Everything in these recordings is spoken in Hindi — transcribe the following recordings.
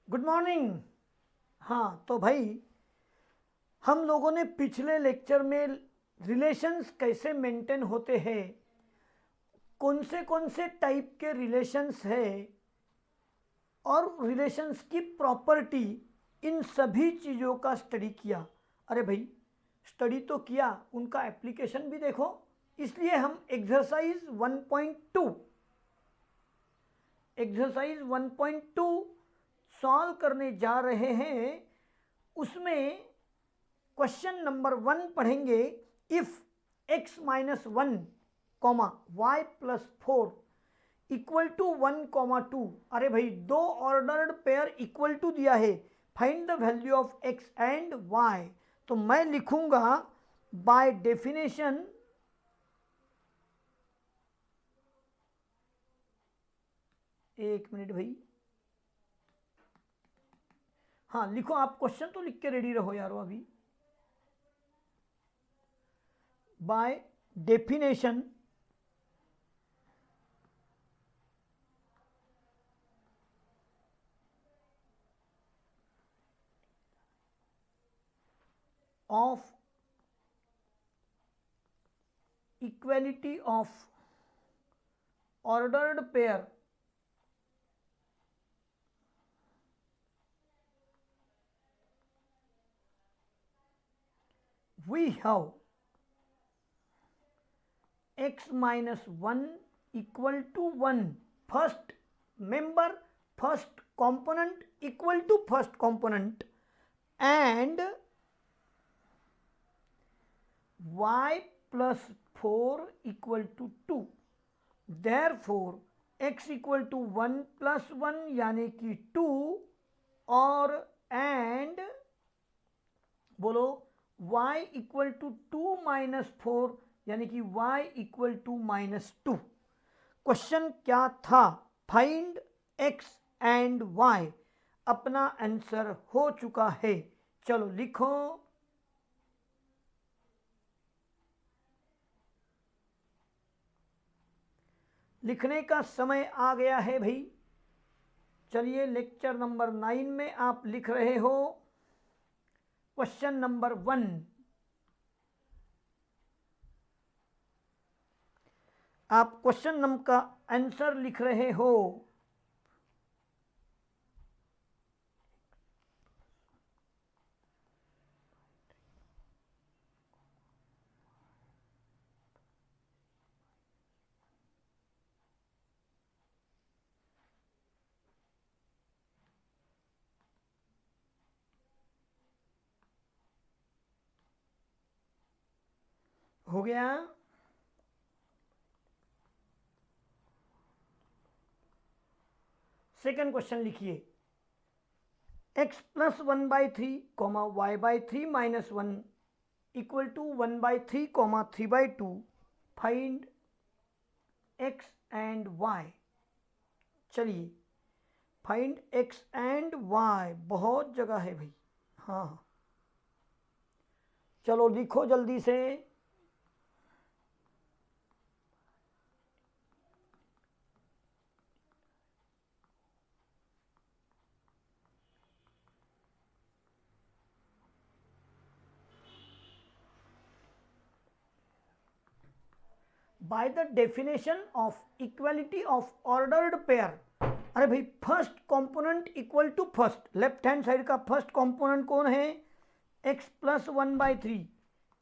Good morning. हाँ तो भाई, हम लोगों ने पिछले लेक्चर में रिलेशंस कैसे मेंटेन होते हैं, कौन से टाइप के रिलेशंस है और रिलेशंस की प्रॉपर्टी, इन सभी चीज़ों का स्टडी किया। अरे भाई, स्टडी तो किया, उनका एप्लीकेशन भी देखो। इसलिए हम एक्सरसाइज 1.2 सॉल्व करने जा रहे हैं। उसमें क्वेश्चन नंबर 1 पढ़ेंगे। If x minus 1 comma y plus 4 equal to 1, 2। अरे भाई, दो ऑर्डर्ड पेयर इक्वल टू दिया है, find the value of x and y। तो मैं लिखूंगा बाय डेफिनेशन, एक मिनट भाई, हाँ लिखो, आप क्वेश्चन तो लिख के रेडी रहो यारो अभी। By definition of equality of ordered pair we have x minus 1 equal to 1, first member, first component equal to first component, and y plus 4 equal to 2। therefore x equal to 1 plus 1 यानी कि 2, और एंड बोलो y इक्वल टू 2 माइनस 4 यानी कि y equal to minus 2। Question क्या था? Find x and y। अपना आंसर हो चुका है, चलो लिखो। लिखने का समय आ गया है भाई। चलिए, लेक्चर नंबर 9 में आप लिख रहे हो क्वेश्चन नंबर 1। आप क्वेश्चन नंबर का आंसर लिख रहे हो। हो गया? सेकंड क्वेश्चन लिखिए। x plus 1/3 comma y by 3 minus 1 equal to 1/3 comma 3/2। Find x and y। चलिए, फाइंड x एंड y बहुत जगह है भाई। हाँ, चलो लिखो जल्दी से। By the definition of equality of ordered pair. अरे भाई, first component equal to first, left hand side का फर्स्ट कंपोनेंट कौन है? x plus 1/3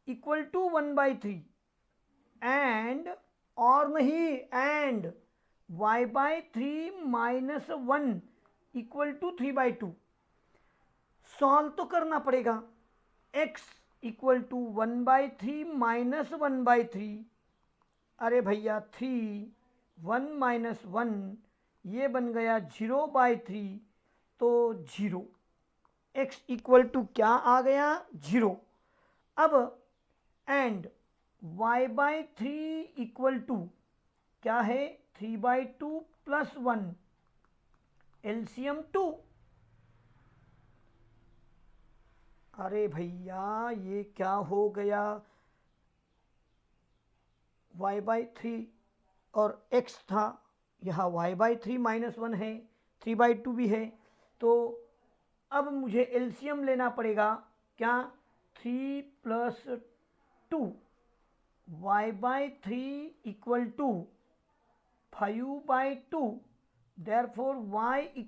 equal to 1/3, and, और नहीं, and y by 3 minus 1 equal to 3/2। Solve तो करना पड़ेगा। x equal to 1/3 minus 1/3। अरे भैया, 3 1 माइनस 1 ये बन गया 0/3, तो 0। x इक्वल टू क्या आ गया? 0। अब and y by 3 equal to क्या है? 3/2 प्लस 1, एलसीएम 2। अरे भैया, ये क्या हो गया? y बाई 3 और x था, यहाँ y बाई 3 माइनस 1 है, 3/2 भी है, तो अब मुझे एलसीएम लेना पड़ेगा, क्या 3 + 2 y/3 = 5/2, देयरफॉर y =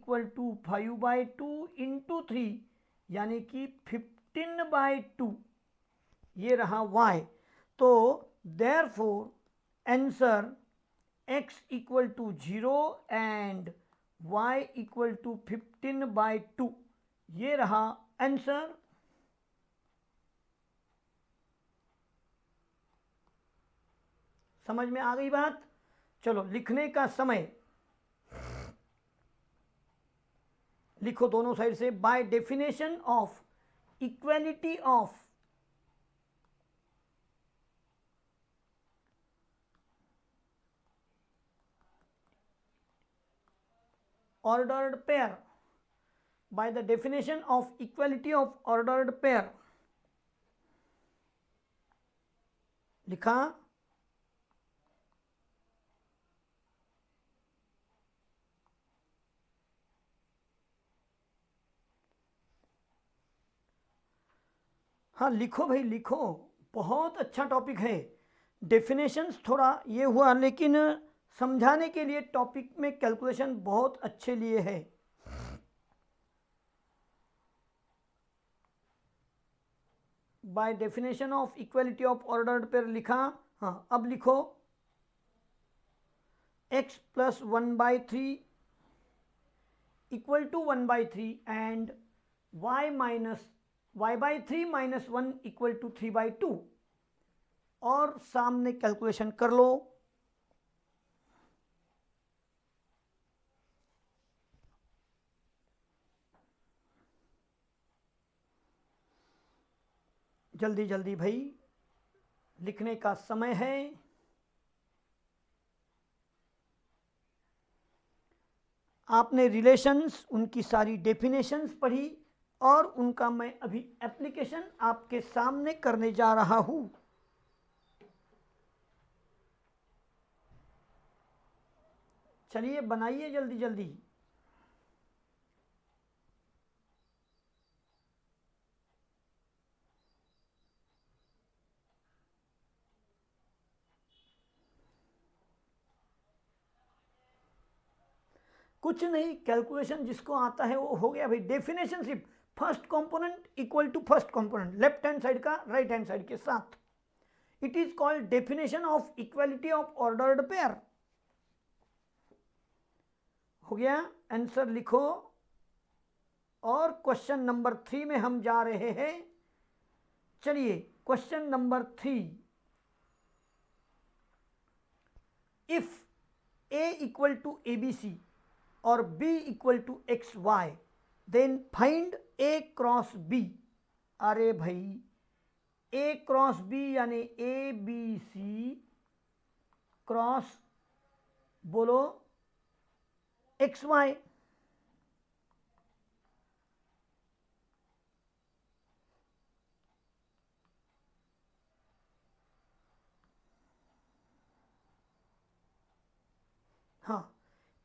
5/2 × 3 यानी कि 15/2, ये रहा y। तो therefore answer x = 0 and y = 15/2, ये रहा आंसर। समझ में आ गई बात? चलो लिखने का समय, लिखो दोनों साइड से। By definition of equality of ordered pair, by the definition of equality of ordered pair, लिखा हाँ लिखो भाई लिखो, बहुत अच्छा टॉपिक है। डेफिनेशंस थोड़ा ये हुआ, लेकिन समझाने के लिए टॉपिक में कैलकुलेशन बहुत अच्छे लिए है। By definition of equality of ordered pair लिखा। हाँ अब लिखो x + 1/3 = 1/3 एंड y/3 - 1 = 3/2, और सामने कैलकुलेशन कर लो। जल्दी जल्दी भाई, लिखने का समय है। आपने रिलेशंस, उनकी सारी डेफिनेशंस पढ़ी, और उनका मैं अभी एप्लीकेशन आपके सामने करने जा रहा हूं। चलिए बनाइए जल्दी जल्दी। कुछ नहीं, कैलकुलेशन जिसको आता है वो हो गया भाई। डेफिनेशन सिर्फ first component equal to first component, left hand side का राइट हैंड साइड के साथ। It is called definition of equality of ordered pair. हो गया, आंसर लिखो। और क्वेश्चन नंबर 3 में हम जा रहे हैं। चलिए question number 3, if a = abc और b = xy, then find a cross b। अरे भाई a क्रॉस b यानी ए बी सी क्रॉस, बोलो xy। हाँ,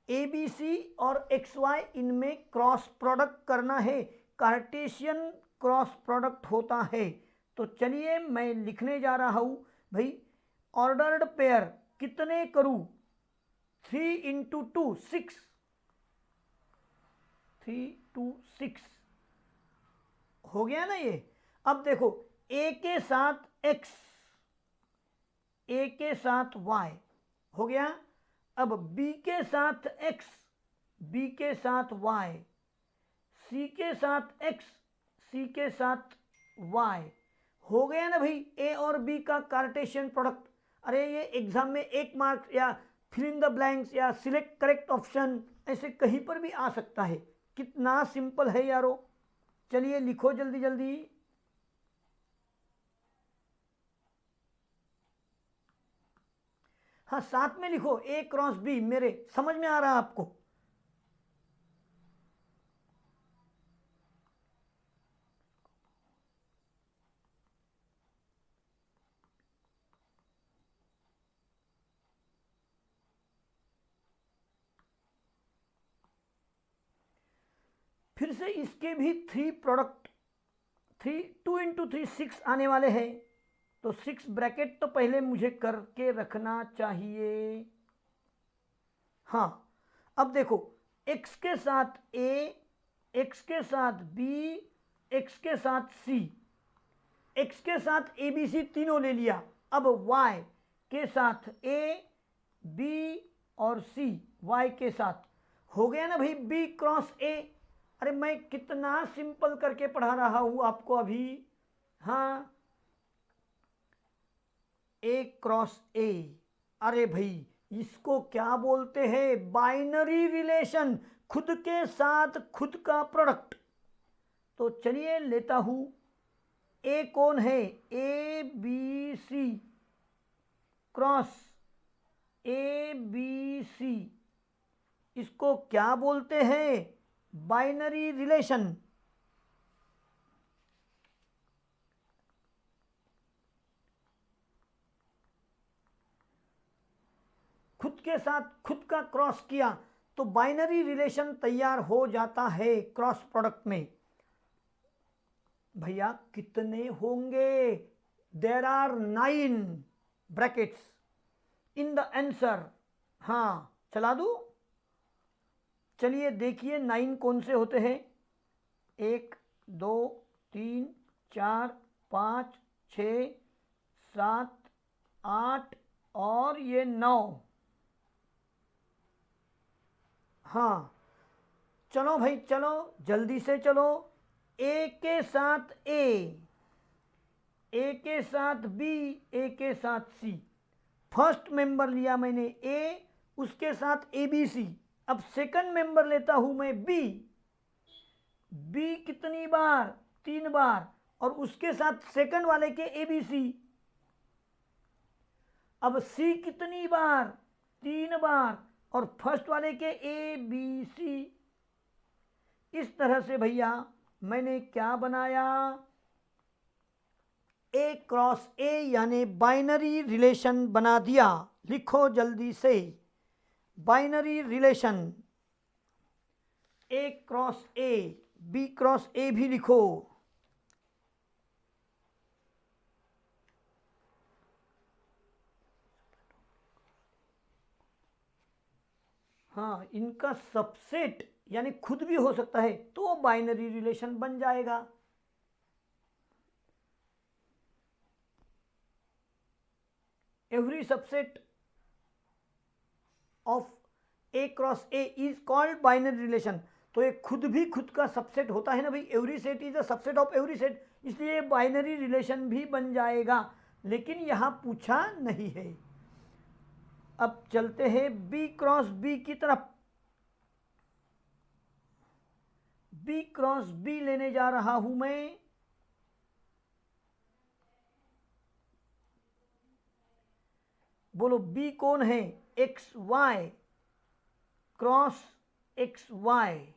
ए बी सी और एक्स वाई, इनमें क्रॉस प्रोडक्ट करना है। कार्टेशियन क्रॉस प्रोडक्ट होता है। तो चलिए मैं लिखने जा रहा हूं भाई, ऑर्डर्ड पेयर कितने करूं? 3 × 2 6, 3 2 6 हो गया ना ये। अब देखो, ए के साथ एक्स, ए के साथ वाई हो गया। अब बी के साथ एक्स, बी के साथ वाई, सी के साथ एक्स, सी के साथ वाई, हो गया ना भाई ए और बी का कार्टेशियन प्रोडक्ट। अरे ये एग्जाम में 1 मार्क या फिल इन द ब्लैंक्स या सिलेक्ट करेक्ट ऑप्शन ऐसे कहीं पर भी आ सकता है। कितना सिंपल है यारो। चलिए लिखो जल्दी जल्दी। हाँ साथ में लिखो, ए क्रॉस बी। मेरे समझ में आ रहा है आपको? फिर से इसके भी 3 प्रोडक्ट 2 इंटू 3 6 आने वाले हैं, तो 6 ब्रैकेट तो पहले मुझे करके रखना चाहिए। हाँ, अब देखो x के साथ a, x के साथ b, x के साथ c, x के साथ a b c तीनों ले लिया। अब y के साथ a b और c, y के साथ हो गया ना भाई b क्रॉस a। अरे मैं कितना सिंपल करके पढ़ा रहा हूं आपको अभी। हाँ, a क्रॉस a। अरे भाई इसको क्या बोलते हैं? बाइनरी रिलेशन, खुद के साथ खुद का प्रोडक्ट। तो चलिए लेता हूं, ए कौन है? A b c cross A b c, इसको क्या बोलते हैं? Binary relation. खुद के साथ खुद का क्रॉस किया तो बाइनरी रिलेशन तैयार हो जाता है क्रॉस प्रोडक्ट में। भैया कितने होंगे? There are 9 brackets in the answer. हाँ, चला दूं? चलिए देखिए 9 कौन से होते हैं। 1 2 3 4 5 6 7 8 और ये 9। हाँ, चलो भाई चलो, जल्दी से चलो। ए के साथ ए के साथ बी, ए के साथ सी। फर्स्ट मेंबर लिया मैंने ए, उसके साथ ए बी सी। अब सेकंड मेंबर लेता हूं मैं बी। बी कितनी बार? 3 बार, और उसके साथ सेकंड वाले के ए बी सी। अब सी कितनी बार? 3 बार, और फर्स्ट वाले के ए बी सी। इस तरह से भैया मैंने क्या बनाया? ए क्रॉस ए यानी बाइनरी रिलेशन बना दिया। लिखो जल्दी से, binary relation a cross A, B cross a भी लिखो। हाँ, इनका सबसेट यानी खुद भी हो सकता है तो बाइनरी रिलेशन बन जाएगा। Every subset of A cross A is called binary relation. तो ये खुद भी खुद का सबसेट होता है ना भाई, every set is a subset of every set, इसलिए बाइनरी रिलेशन भी बन जाएगा। लेकिन यहां पूछा नहीं है। अब चलते हैं बी क्रॉस बी की तरफ। बी क्रॉस बी लेने जा रहा हूं मैं। बोलो बी कौन है? X y cross x y.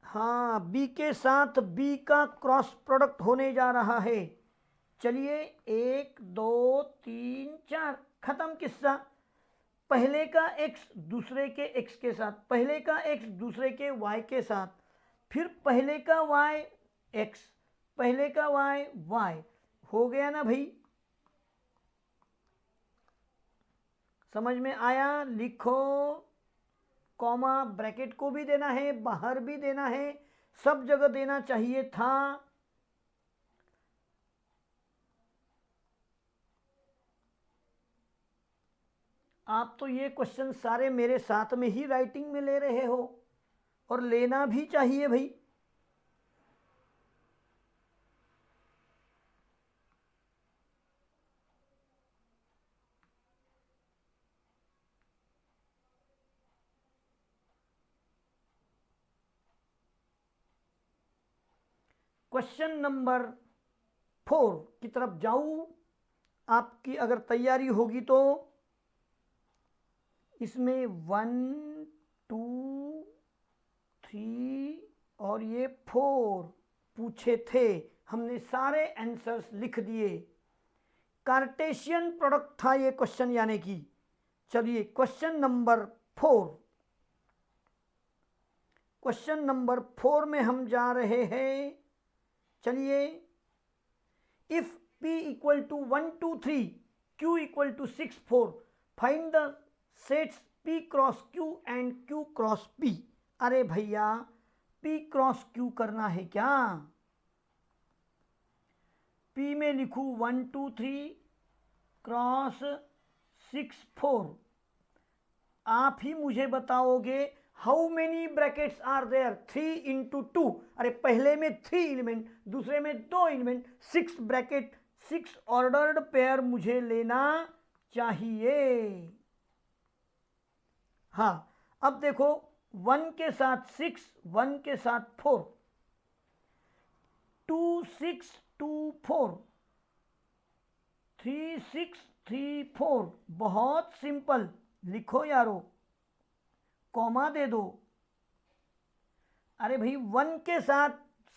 हाँ, बी के साथ बी का क्रॉस प्रोडक्ट होने जा रहा है। चलिए 1 2 3 4, खत्म किस्सा। पहले का x दूसरे के x के साथ, पहले का x दूसरे के y के साथ, फिर पहले का y x, पहले का y y। हो गया ना भाई? समझ में आया? लिखो, कॉमा ब्रैकेट को भी देना है, बाहर भी देना है, सब जगह देना चाहिए था। आप तो ये क्वेश्चन सारे मेरे साथ में ही राइटिंग में ले रहे हो, और लेना भी चाहिए भाई। क्वेश्चन नंबर 4 की तरफ जाऊं? आपकी अगर तैयारी होगी तो इसमें 1 2 3 और ये 4 पूछे थे, हमने सारे आंसर्स लिख दिए। कार्टेशियन प्रोडक्ट था ये क्वेश्चन यानी कि। चलिए क्वेश्चन नंबर 4, क्वेश्चन नंबर 4 में हम जा रहे हैं। चलिए, if P equal to 1 2 3 Q equal to 6 4 find the sets P cross Q and Q cross P। अरे भैया, P क्रॉस Q करना है क्या? P में लिखूं 1 2 3 क्रॉस 6 4। आप ही मुझे बताओगे how many brackets are there? 3 into 2। अरे पहले में 3 एलिमेंट, दूसरे में 2 एलिमेंट, 6 ब्रैकेट, 6 ऑर्डर्ड पेयर मुझे लेना चाहिए। हाँ, अब देखो 1 के साथ 6, 1 के साथ 4, 2 6 2 4, 3 6 3 4। बहुत सिंपल, लिखो यारो, कॉमा दे दो। अरे भाई 1 के साथ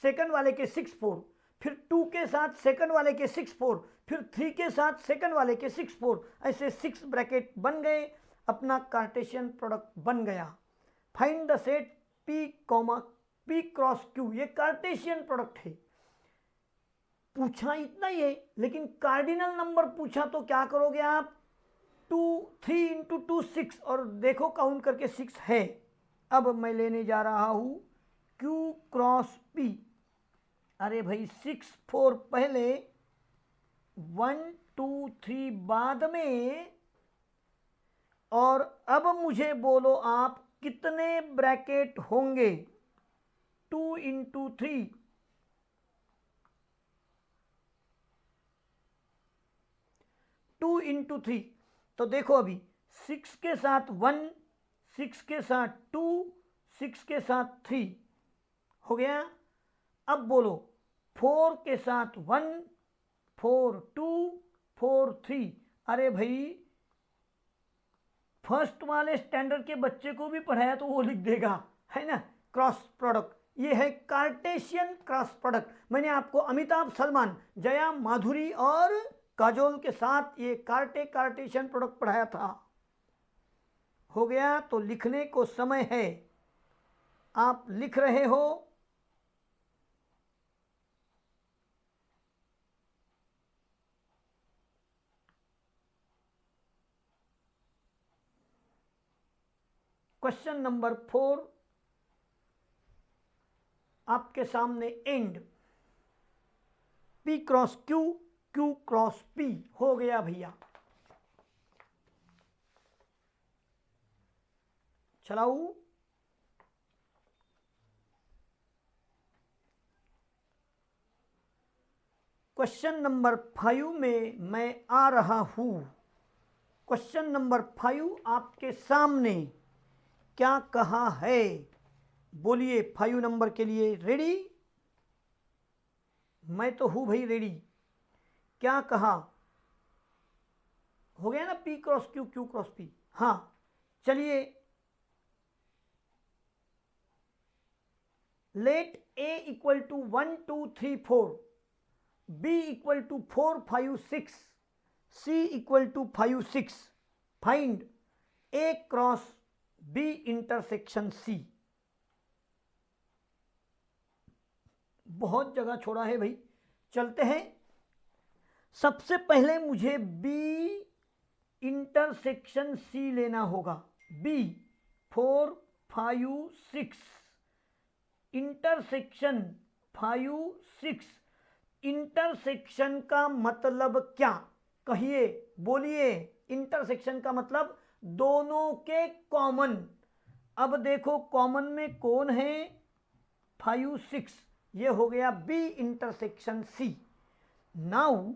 सेकंड वाले के 6 4, फिर 2 के साथ सेकंड वाले के 6 4, फिर 3 के साथ सेकंड वाले के 6 4, ऐसे 6 ब्रैकेट बन गए, अपना कार्टेशियन प्रोडक्ट बन गया। Find the set P P cross Q। ये कार्टेशियन प्रोडक्ट है। पूछा इतना ही है, लेकिन कार्डिनल नंबर पूछा तो क्या करोगे आप? 3 इंटू 2 6, और देखो काउंट करके 6 है। अब मैं लेने जा रहा हूं Q क्रॉस P। अरे भाई 6 4 पहले, 1 2 3 बाद में, और अब मुझे बोलो आप कितने ब्रैकेट होंगे? 2 इंटू 3, 2 इंटू 3। तो देखो अभी 6 के साथ 1, 6 के साथ 2, 6 के साथ 3 हो गया। अब बोलो 4 के साथ 1, 4 2 4 3। अरे भाई फर्स्ट वाले स्टैंडर्ड के बच्चे को भी पढ़ाया तो वो लिख देगा, है ना? क्रॉस प्रोडक्ट, ये है कार्टेशियन क्रॉस प्रोडक्ट। मैंने आपको अमिताभ, सलमान, जया, माधुरी और काजोल के साथ ये कार्टेशियन प्रोडक्ट पढ़ाया था। हो गया, तो लिखने को समय है। आप लिख रहे हो? क्वेश्चन नंबर 4 आपके सामने and. P cross Q, Q cross P हो गया भैया। चलाऊ। क्वेश्चन नंबर 5 में मैं आ रहा हूं। क्वेश्चन नंबर 5 आपके सामने क्या कहा है? बोलिए 5 नंबर के लिए रेडी? मैं तो हूं भाई रेडी। क्या कहा? हो गया ना P cross Q, Q cross P। हाँ, चलिए, let A equal to 1 2 3 4, B equal to 4 5 6, C equal to 5 6। Find A cross B intersection C। बहुत जगह छोड़ा है भाई, चलते हैं। सबसे पहले मुझे B इंटरसेक्शन C लेना होगा। B 4 5 6 intersection 5 6। इंटरसेक्शन का मतलब क्या? कहिए, बोलिए। इंटरसेक्शन का मतलब दोनों के कॉमन। अब देखो कॉमन में कौन है? 5 6। ये हो गया B इंटरसेक्शन C। नाउ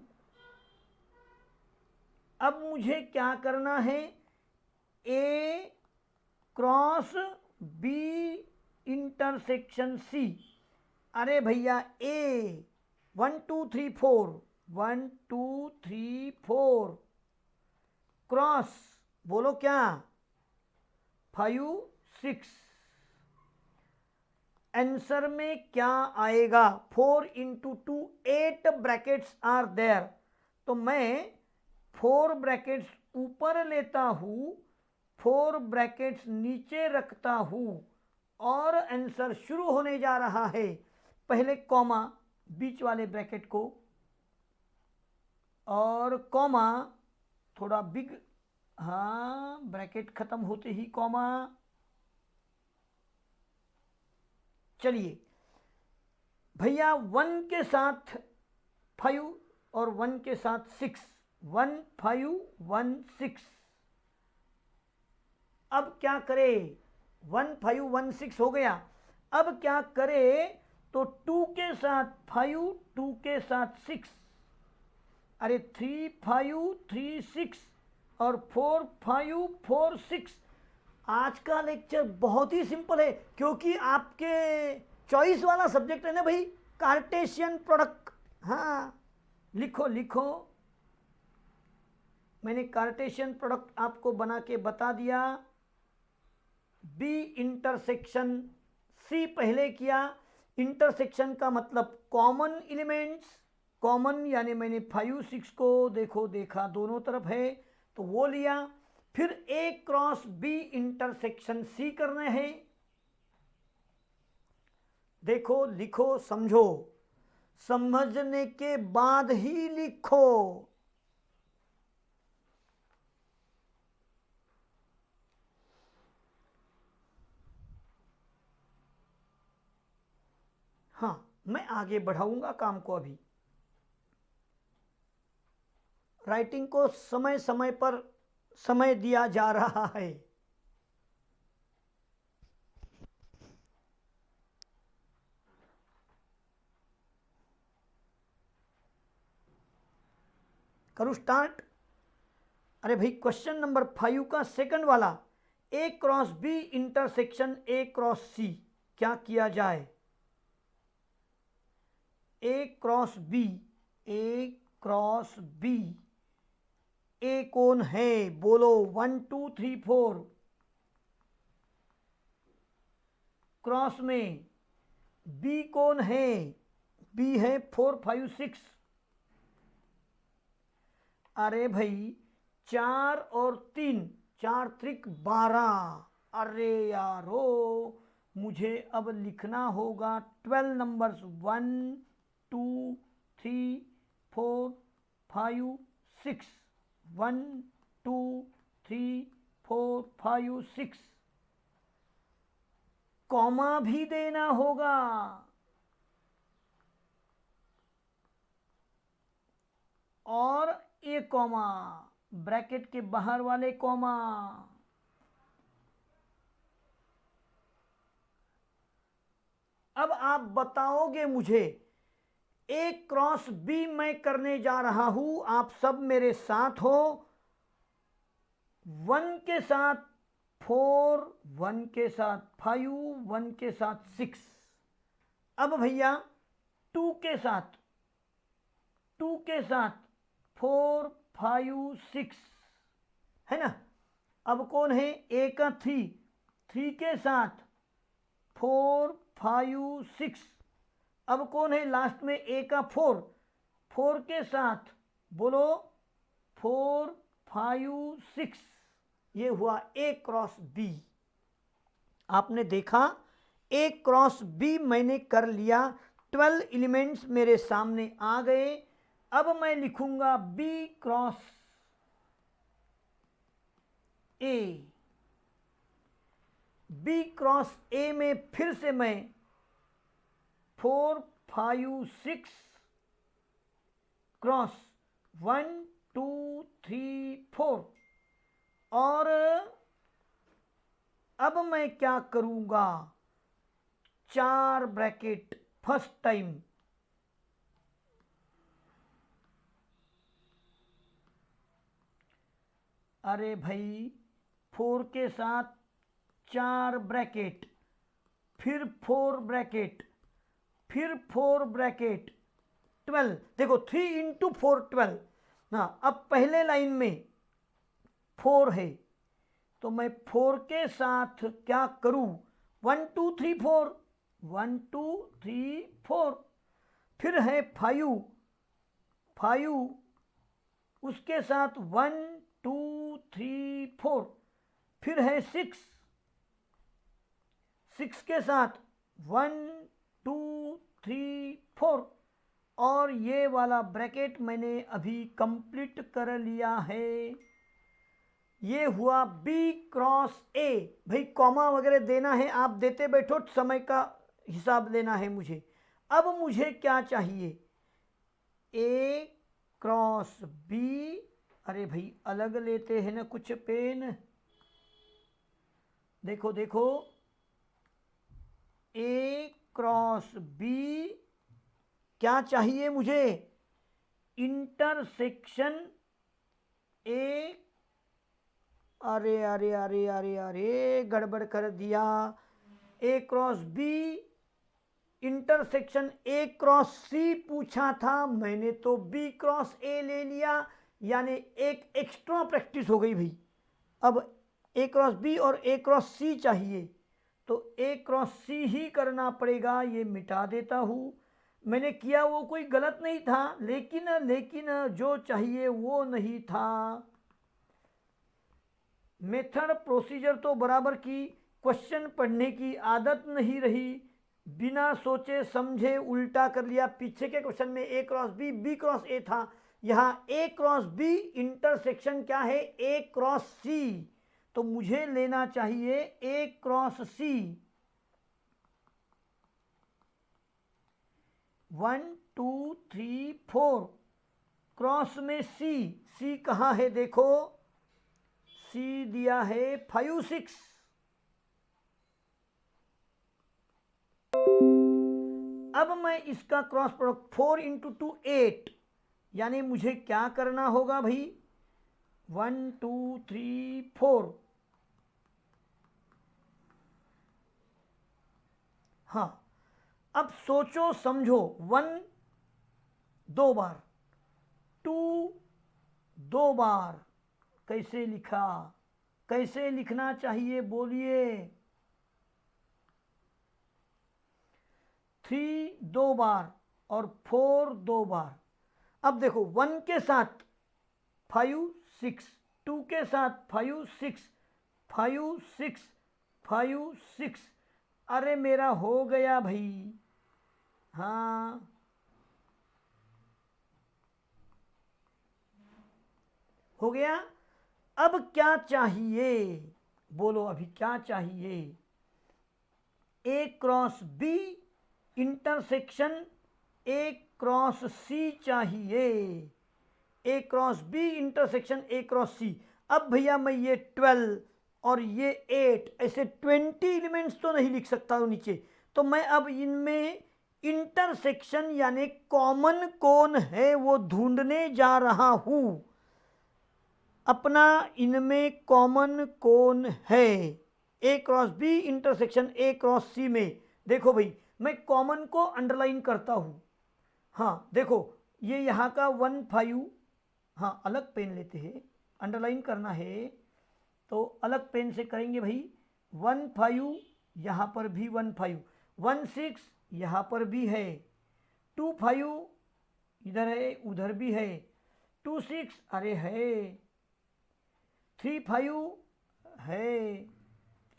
अब मुझे क्या करना है? A cross B intersection C। अरे भैया A 1 2 3 4, 1 2 3 4 क्रॉस, बोलो क्या? 5 6। आंसर में क्या आएगा? 4 इंटू 2 8 ब्रैकेट्स आर देयर। तो मैं 4 ब्रैकेट्स ऊपर लेता हूं, 4 ब्रैकेट्स नीचे रखता हूं, और आंसर शुरू होने जा रहा है। पहले कॉमा बीच वाले ब्रैकेट को और कॉमा थोड़ा बिग, हाँ ब्रैकेट खत्म होते ही कॉमा। चलिए भैया 1 के साथ 5 और 1 के साथ 6, 1 5 1 6। अब क्या करें, 1 5 1 6 हो गया। अब क्या करें, तो 2 के साथ 5, 2 के साथ 6, अरे 3 5 3 6 और 4 5 4 6। आज का लेक्चर बहुत ही सिंपल है, क्योंकि आपके चॉइस वाला सब्जेक्ट है ना भाई, कार्टेशियन प्रोडक्ट। हाँ लिखो लिखो, मैंने कार्टेशियन प्रोडक्ट आपको बना के बता दिया। बी इंटरसेक्शन सी पहले किया। इंटरसेक्शन का मतलब कॉमन एलिमेंट्स, कॉमन यानी मैंने 5 6 को देखो देखा दोनों तरफ है तो वो लिया। फिर ए क्रॉस बी इंटरसेक्शन सी करना है। देखो लिखो समझो, समझने के बाद ही लिखो। हाँ मैं आगे बढ़ाऊंगा काम को। अभी राइटिंग को समय समय पर समय दिया जा रहा है। करूँ स्टार्ट? अरे भाई क्वेश्चन नंबर 5 का सेकंड वाला, A cross B intersection A cross C, क्या किया जाए? A cross B, A cross B, A कौन है बोलो? 1 2 3 4। क्रॉस में बी कौन है? बी है 4 5 6। अरे भाई 4 और 3, 4 त्रिक 12। अरे यारो, मुझे अब लिखना होगा 12 नंबर्स, 1 2 3 4 5 6, 1 2 3 4 5 6। कॉमा भी देना होगा। और ये कॉमा, ब्रैकेट के बाहर वाले कॉमा। अब आप बताओगे मुझे, ए क्रॉस बी मैं करने जा रहा हूं, आप सब मेरे साथ हो। 1 के साथ 4, 1 के साथ 5, 1 के साथ 6। अब भैया 2 के साथ, 2 के साथ 4 5 6 है ना। अब कौन है? ए का 3, 3 के साथ 4 5 6। अब कौन है लास्ट में? ए का 4, 4 के साथ बोलो 4 5 6। ये हुआ ए क्रॉस बी। आपने देखा ए क्रॉस बी मैंने कर लिया, 12 एलिमेंट्स मेरे सामने आ गए। अब मैं लिखूंगा B cross A. B cross A में फिर से मैं 4 5 6 क्रॉस 1 2 3 4। और अब मैं क्या करूंगा? 4 ब्रैकेट फर्स्ट टाइम। अरे भाई 4 के साथ 4 ब्रैकेट, फिर 4 ब्रैकेट, फिर 4 ब्रैकेट, 12। देखो 3 इंटू 4 12 ना। अब पहले लाइन में 4 है तो मैं 4 के साथ क्या करूं? 1 2 3 4, 1 2 3 4। फिर है 5, 5 उसके साथ 1 2 3 4। फिर है 6, 6 के साथ 1 2 3 4 और ये वाला ब्रैकेट मैंने अभी कंप्लीट कर लिया है। ये हुआ B क्रॉस A। भाई कॉमा वगैरह देना है आप देते बैठो, समय का हिसाब लेना है मुझे। अब मुझे क्या चाहिए, A क्रॉस B। अरे भाई अलग लेते हैं ना कुछ पेन, देखो देखो, A क्रॉस B क्या चाहिए मुझे, इंटरसेक्शन A। अरे अरे अरे अरे अरे गड़बड़ कर दिया। A cross B intersection A cross C पूछा था, मैंने तो B क्रॉस A ले लिया, यानी एक एक्स्ट्रा प्रैक्टिस हो गई भाई। अब A क्रॉस B और A क्रॉस C चाहिए, तो A क्रॉस C ही करना पड़ेगा। ये मिटा देता हूँ, मैंने किया वो कोई गलत नहीं था, लेकिन जो चाहिए वो नहीं था। मेथड प्रोसीजर तो बराबर की, क्वेश्चन पढ़ने की आदत नहीं रही, बिना सोचे समझे उल्टा कर लिया। पीछे के क्वेश्चन में A cross B B cross A था, यहाँ A क्रॉस B इंटरसेक्शन क्या है, A क्रॉस C, तो मुझे लेना चाहिए A क्रॉस C। 1 2 3 4 क्रॉस में C कहाँ है देखो, C दिया है 5 6। अब मैं इसका क्रॉस प्रोडक्ट 4 इंटू 2 8, यानी मुझे क्या करना होगा भाई, 1 2 3 4। हाँ अब सोचो समझो, 1 2 बार, 2 2 बार, कैसे लिखा, कैसे लिखना चाहिए बोलिए, 3 2 बार और 4 2 बार। अब देखो 1 के साथ 5 6, 2 के साथ 5 6 5 6 5 6, अरे मेरा हो गया भाई। हाँ हो गया। अब क्या चाहिए बोलो, अभी क्या चाहिए, A cross B intersection A cross C चाहिए, A cross B intersection A cross C। अब भैया मैं ये 12 और ये 8 ऐसे 20 एलिमेंट्स तो नहीं लिख सकता हूँ नीचे, तो मैं अब इनमें इंटरसेक्शन यानी कॉमन कौन है वो ढूंढने जा रहा हूँ। अपना इनमें कॉमन कौन है, A cross B intersection A cross C में। देखो भाई मैं कॉमन को अंडरलाइन करता हूँ। हाँ देखो ये यहाँ का 1 5, हाँ अलग पेन लेते हैं, अंडरलाइन करना है तो अलग पेन से करेंगे भाई। 1 5 यहाँ पर भी 1 5, 1 6 यहाँ पर भी है, 2 5 इधर है उधर भी है, 2 6 अरे है, 3 5 है,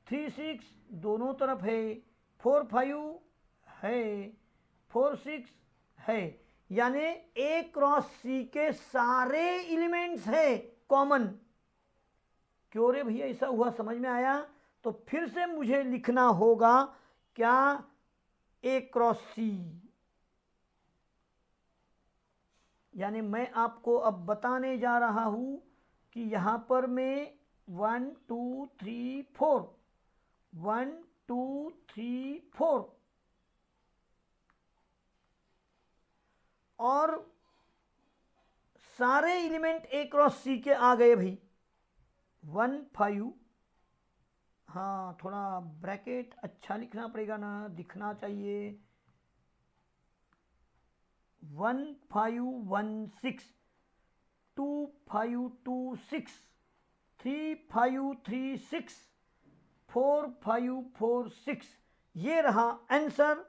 3 6 दोनों तरफ है, 4 5 है, 4 6 है, यानी A क्रॉस C के सारे एलिमेंट्स है कॉमन। क्यों रे भैया ऐसा हुआ, समझ में आया? तो फिर से मुझे लिखना होगा क्या, A क्रॉस C, यानी मैं आपको अब बताने जा रहा हूं कि यहां पर मैं 1 2 3 4 1 2 3 4 और सारे एलिमेंट A क्रॉस C के आ गए भाई। 1 5, हाँ थोड़ा ब्रैकेट अच्छा लिखना पड़ेगा ना, दिखना चाहिए। 1 5 1 6, 2 5 2 6, 3 5 3 6, 4 5 4 6, ये रहा answer.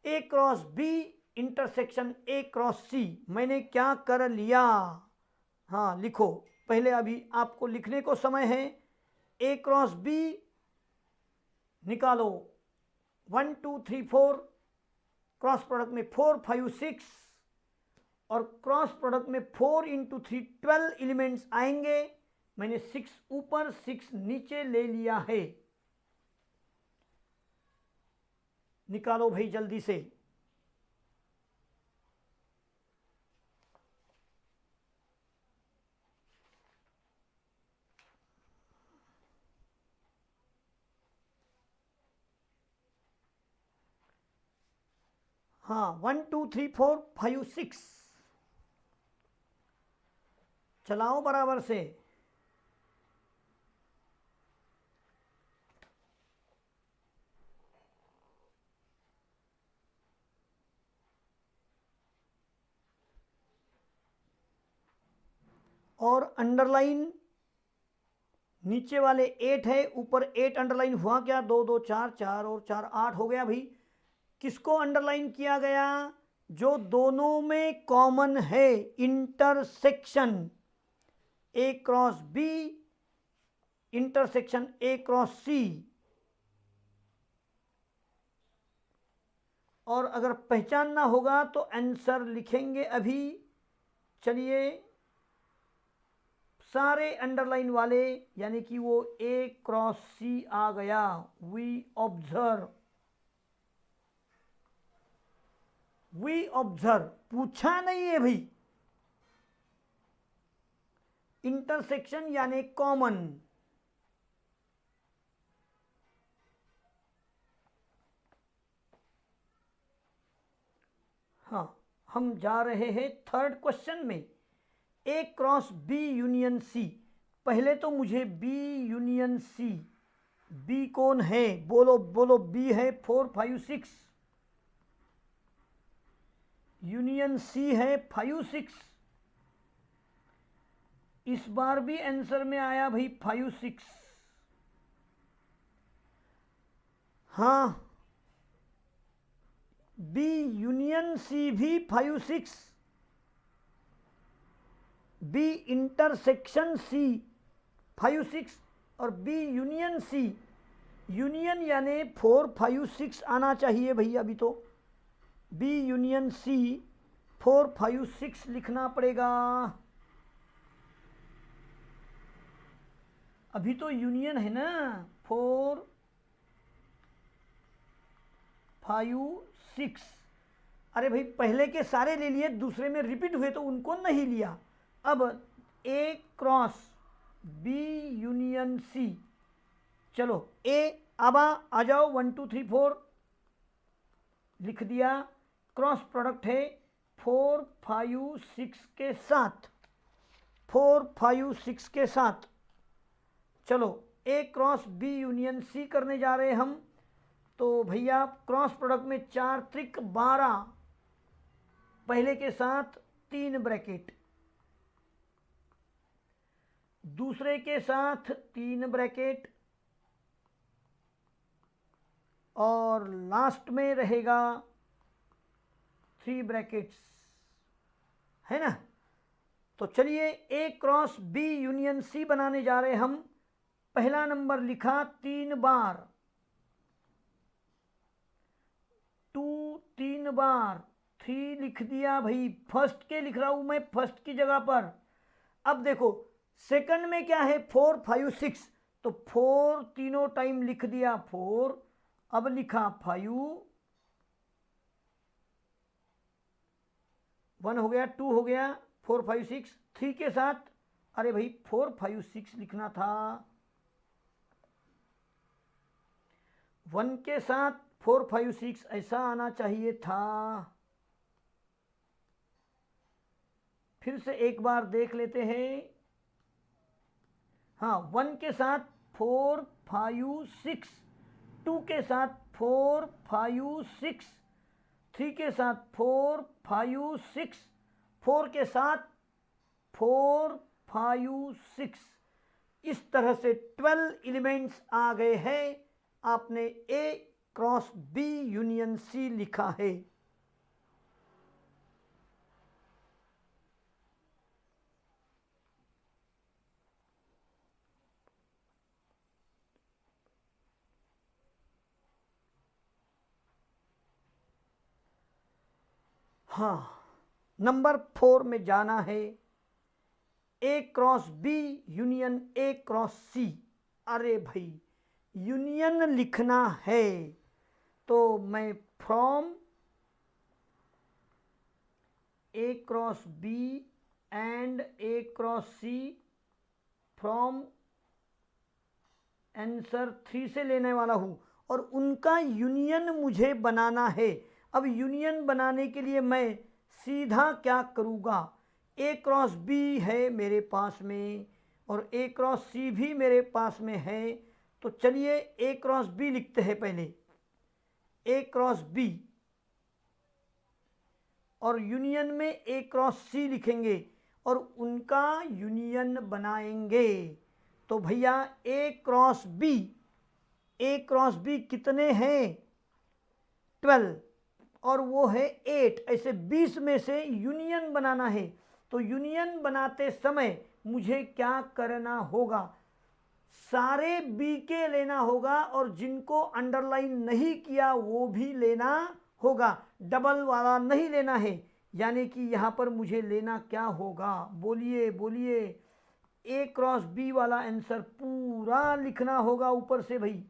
A cross B intersection A cross C। मैंने क्या कर लिया, हाँ लिखो पहले, अभी आपको लिखने को समय है। A क्रॉस B निकालो 1 2 3 4, क्रॉस प्रोडक्ट में 4 5 6 और क्रॉस प्रोडक्ट में 4 इंटू 3 12 एलिमेंट्स आएंगे। मैंने 6 ऊपर 6 नीचे ले लिया है। निकालो भाई जल्दी से। हाँ 1 2 3 4 5 6 चलाओ बराबर से। और अंडरलाइन नीचे वाले 8 है, ऊपर 8 अंडरलाइन हुआ क्या? 2 2 4 4 और 4 8 हो गया भाई। किसको अंडरलाइन किया गया? जो दोनों में कॉमन है, intersection A cross B, intersection A cross C. और अगर पहचानना होगा तो आंसर लिखेंगे अभी। चलिए सारे अंडरलाइन वाले, यानी कि वो ए क्रॉस सी आ गया। वी ऑब्जर्व पूछा नहीं है भाई। इंटरसेक्शन यानी कॉमन। हाँ हम जा रहे हैं थर्ड क्वेश्चन में। ए क्रॉस बी यूनियन सी। पहले तो मुझे बी यूनियन सी, बी कौन है? बोलो बोलो। बी है 4 5 6, यूनियन सी है 5 6। इस बार भी आंसर में आया भाई 5 6। हाँ बी यूनियन सी भी 5 6, बी इंटरसेक्शन सी 5 6 और बी यूनियन सी। यूनियन यानी 4 5 6 आना चाहिए भैया। अभी तो बी यूनियन सी 4 5 6 लिखना पड़ेगा। अभी तो यूनियन है ना, 4 5 6। अरे भाई पहले के सारे ले लिए, दूसरे में रिपीट हुए तो उनको नहीं लिया। अब ए क्रॉस बी यूनियन सी। चलो ए अब आ जाओ 1 2 3 4 लिख दिया। क्रॉस प्रोडक्ट है 4 5 6 के साथ, 4 5 6 के साथ। चलो ए क्रॉस बी यूनियन सी करने जा रहे हैं हम। तो भैया क्रॉस प्रोडक्ट में 4 त्रिक 12, पहले के साथ 3 ब्रैकेट, दूसरे के साथ 3 ब्रैकेट और लास्ट में रहेगा 3 ब्रैकेट्स, है ना। तो चलिए ए क्रॉस बी यूनियन सी बनाने जा रहे हम। पहला नंबर लिखा 3 बार, 2 3 बार, 3 लिख दिया भाई। फर्स्ट के लिख रहा हूं मैं, फर्स्ट की जगह पर। अब देखो सेकंड में क्या है? 4 5 6, तो 4 तीनों टाइम लिख दिया 4। अब लिखा 5, 1 हो गया, 2 हो गया, 4 5 6, 3 के साथ। अरे भाई 4 5 6 लिखना था, 1 के साथ 4 5 6 ऐसा आना चाहिए था। फिर से एक बार देख लेते हैं। हाँ 1 के साथ 4 5 6, 2 के साथ 4 5 6, 3 के साथ 4 5 6, 4 के साथ 4 5 6। इस तरह से 12 एलिमेंट्स आ गए हैं। आपने A cross B union C लिखा है। हाँ, नंबर 4 में जाना है। A cross B union A cross C. अरे भाई यूनियन लिखना है तो मैं from A cross B and A cross C from answer 3 से लेने वाला हूँ और उनका यूनियन मुझे बनाना है। अब यूनियन बनाने के लिए मैं सीधा क्या करूँगा, ए क्रॉस बी है मेरे पास में और ए क्रॉस सी भी मेरे पास में है, तो चलिए ए क्रॉस बी लिखते हैं पहले। ए क्रॉस बी और यूनियन में ए क्रॉस सी लिखेंगे और उनका यूनियन बनाएंगे। तो भैया ए क्रॉस बी कितने हैं 12 और वो है 8, ऐसे 20 में से यूनियन बनाना है। तो यूनियन बनाते समय मुझे क्या करना होगा, सारे बी के लेना होगा और जिनको अंडरलाइन नहीं किया वो भी लेना होगा, डबल वाला नहीं लेना है। यानी कि यहाँ पर मुझे लेना क्या होगा, बोलिए बोलिए। ए क्रॉस बी वाला आंसर पूरा लिखना होगा ऊपर से भाई।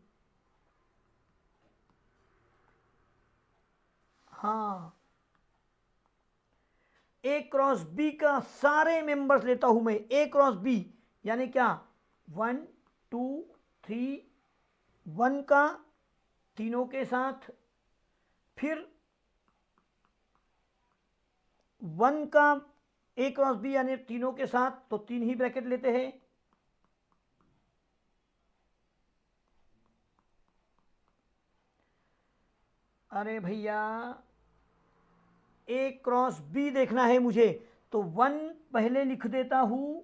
हाँ, ए क्रॉस बी का सारे मेंबर्स लेता हूं मैं। ए क्रॉस बी यानी क्या, 1 2 3, 1 का तीनों के साथ, फिर 1 का ए क्रॉस बी यानी तीनों के साथ, तो 3 ही ब्रैकेट लेते हैं। अरे भैया ए क्रॉस बी देखना है मुझे, तो 1 पहले लिख देता हूं,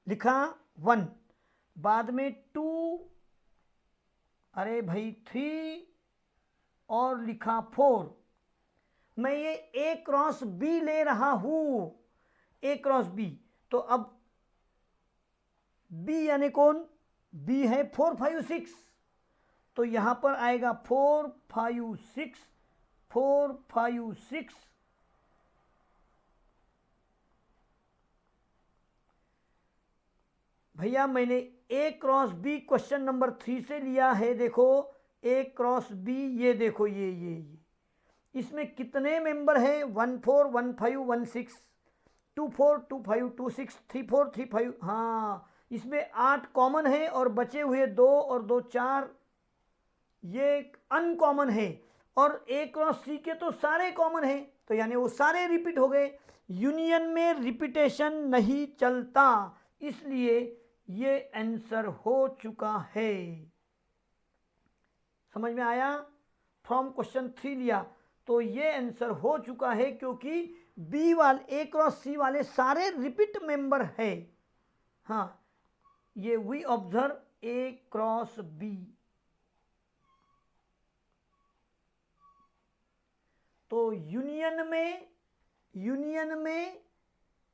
लिखा 1, बाद में 2, अरे भाई 3 और लिखा 4। मैं ये ए क्रॉस बी ले रहा हूं, ए क्रॉस बी। तो अब बी यानी कौन, बी है 4 5 6, तो यहां पर आएगा 4 5 6, 4 5 6। भैया मैंने ए क्रॉस बी क्वेश्चन नंबर 3 से लिया है। देखो ए क्रॉस बी, ये देखो ये इसमें कितने मेंबर हैं, 1 4 1 5 1 6, 2 4 2 5 2 6, 3 4 3 5। हाँ, इसमें 8 कॉमन है और बचे हुए 2 और 2 4 ये अनकॉमन है। और ए क्रॉस सी के तो सारे कॉमन हैं, तो यानी वो सारे रिपीट हो गए। यूनियन में रिपीटेशन नहीं चलता, इसलिए ये आंसर हो चुका है। समझ में आया, फ्रॉम क्वेश्चन 3 लिया तो ये आंसर हो चुका है, क्योंकि बी वाले ए क्रॉस सी वाले सारे रिपीट मेंबर है। हाँ, ये we observe A cross B. तो यूनियन में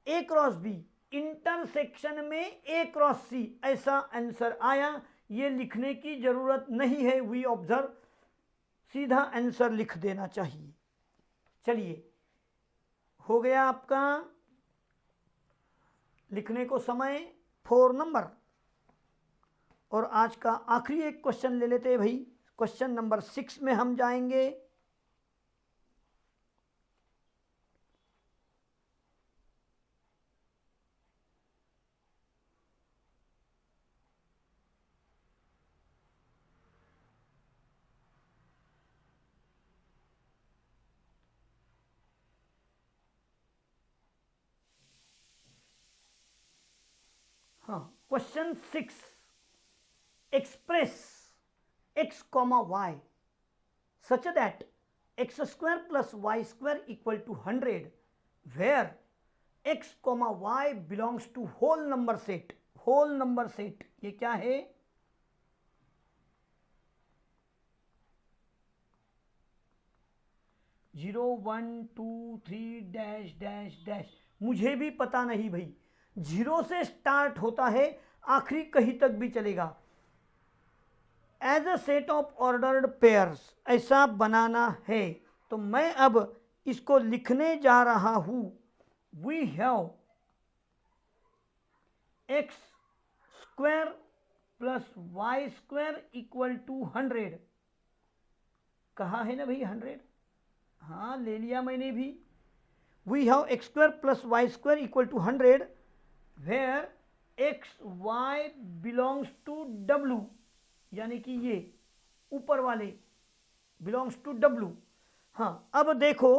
ए क्रॉस बी, इंटरसेक्शन में ए क्रॉस सी, ऐसा आंसर आया। ये लिखने की जरूरत नहीं है, वी ऑब्जर्व, सीधा आंसर लिख देना चाहिए। चलिए, हो गया आपका लिखने को समय 4 नंबर। और आज का आखिरी एक क्वेश्चन ले लेते हैं भाई, क्वेश्चन नंबर 6 में हम जाएंगे। हाँ, question 6, express x, y such that x square plus y square equal to 100 where x, y belongs to whole number set। whole number set ये क्या है, जीरो 1 2 3 डैश डैश डैश, मुझे भी पता नहीं भाई। 0 से स्टार्ट होता है, आखिरी कहीं तक भी चलेगा। As a set of ordered pairs ऐसा बनाना है। तो मैं अब इसको लिखने जा रहा हूं। We have x square plus y square equal to 100। कहा है ना भाई 100, हाँ ले लिया मैंने भी। We have x square plus y square equal to 100 where x y belongs to W, यानी कि ये ऊपर वाले बिलोंग्स टू डब्लू। हाँ अब देखो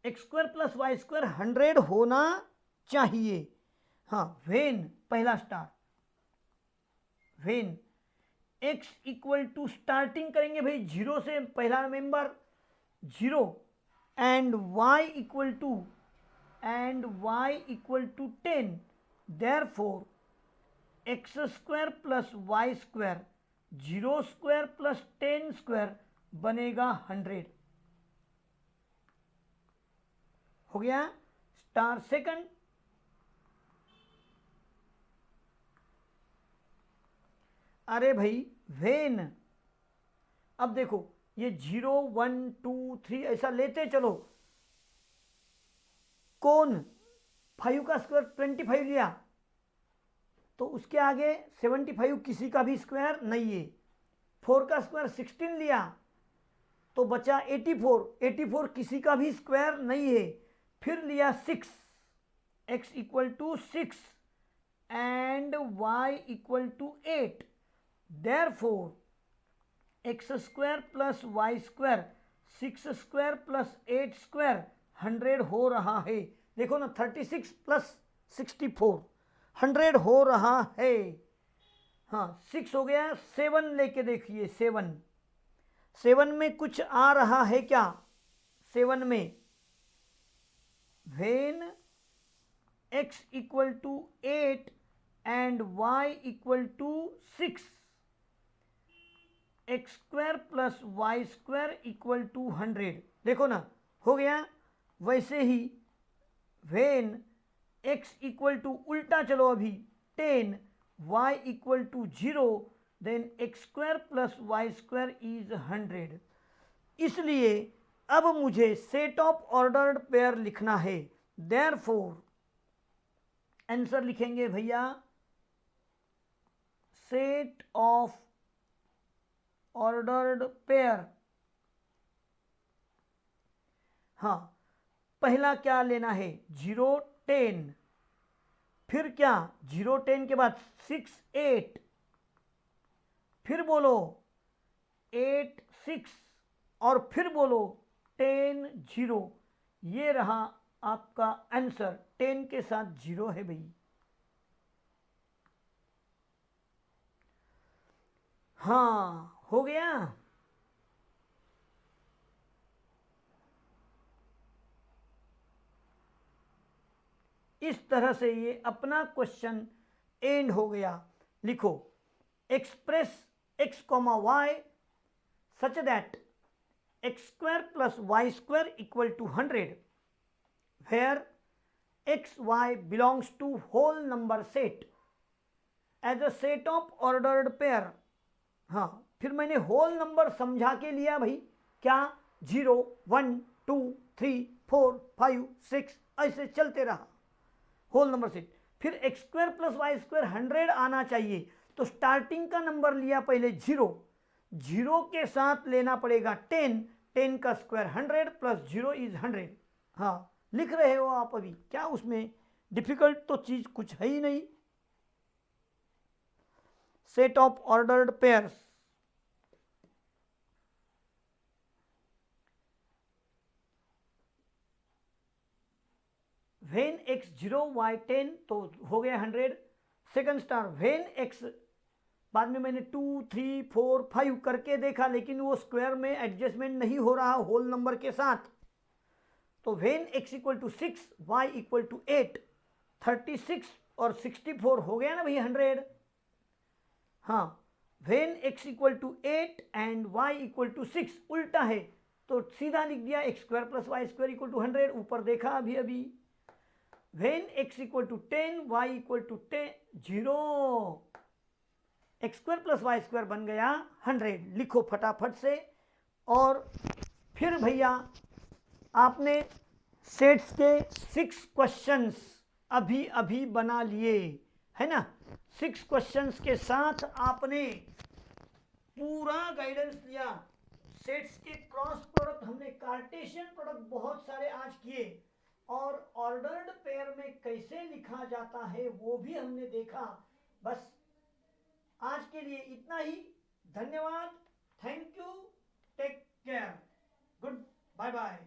x square plus y square 100 होना चाहिए। हाँ वेन पहला star, when x equal to starting करेंगे भाई जीरो से, पहला member zero, and y equal to 10, therefore x square plus y square 0 square plus 10 square बनेगा 100। हो गया स्टार सेकंड। अरे भाई वेन, अब देखो ये 0 1 2 3 ऐसा लेते चलो, कौन 5 का स्क्वायर 25 लिया तो उसके आगे 75 किसी का भी स्क्वायर नहीं है। 4 का स्क्वायर 16 लिया तो बचा 84, 84 किसी का भी स्क्वायर नहीं है। फिर लिया 6, x equal to 6 and y equal to 8, therefore x square plus y square 6 square plus 8 square 100 हो रहा है। देखो ना 36 प्लस 64 100 हो रहा है। हाँ 6 हो गया, 7 लेके देखिए, 7 में कुछ आ रहा है क्या? 7 में when x equal to 8 and y equal to 6, x square plus y square equal to 100। देखो ना हो गया। वैसे ही वेन x इक्वल टू उल्टा चलो अभी 10, y equal to 0, then x square plus y square is 100। इसलिए अब मुझे सेट ऑफ ऑर्डर्ड पेयर लिखना है। देयरफॉर आंसर लिखेंगे भैया सेट ऑफ ऑर्डर्ड पेयर। हाँ पहला क्या लेना है 0 10, फिर क्या 0 10 के बाद 6 8, फिर बोलो 8 6 और फिर बोलो 10 0। ये रहा आपका आंसर, 10 के साथ 0 है भाई। हाँ हो गया। इस तरह से ये अपना क्वेश्चन एंड हो गया। लिखो express x comma y such that x square plus y square equal to 100 where x y belongs to whole number set as a set of ordered pair. हाँ फिर मैंने होल नंबर समझा के लिया भाई, क्या 0 1 2 3 4 5 6 ऐसे चलते रहा होल नंबर सेट। फिर x square plus y square 100 आना चाहिए, तो स्टार्टिंग का नंबर लिया पहले 0, 0 के साथ लेना पड़ेगा 10, 10 का स्क्वायर 100 प्लस 0 इज 100। हाँ लिख रहे हो आप अभी, क्या उसमें डिफिकल्ट तो चीज कुछ है ही नहीं। Set of ordered pairs, when x 0 y 10 तो हो गया 100। सेकंड स्टार वेन एक्स, बाद में मैंने 2 3 4 5 करके देखा लेकिन वो स्क्वायर में एडजस्टमेंट नहीं हो रहा होल नंबर के साथ। तो when x equal to 6 y equal to 8, 36 और 64 हो गया ना भाई 100। हाँ when x equal to 8 and y equal to 6 उल्टा है तो सीधा लिख दिया x square plus y square equal to 100। ऊपर देखा अभी when x equal to 10 y equal to 10 0, x square plus y square बन गया 100। लिखो फटाफट से। और फिर भैया आपने सेट्स के 6 क्वेश्चंस अभी अभी बना लिए है ना। 6 क्वेश्चंस के साथ आपने पूरा गाइडेंस लिया। सेट्स के क्रॉस प्रोडक्ट हमने कार्टेशियन प्रोडक्ट बहुत सारे आज किए और ऑर्डर्ड पेयर में कैसे लिखा जाता है वो भी हमने देखा। बस आज के लिए इतना ही। धन्यवाद। Thank you. Take care. Good bye bye.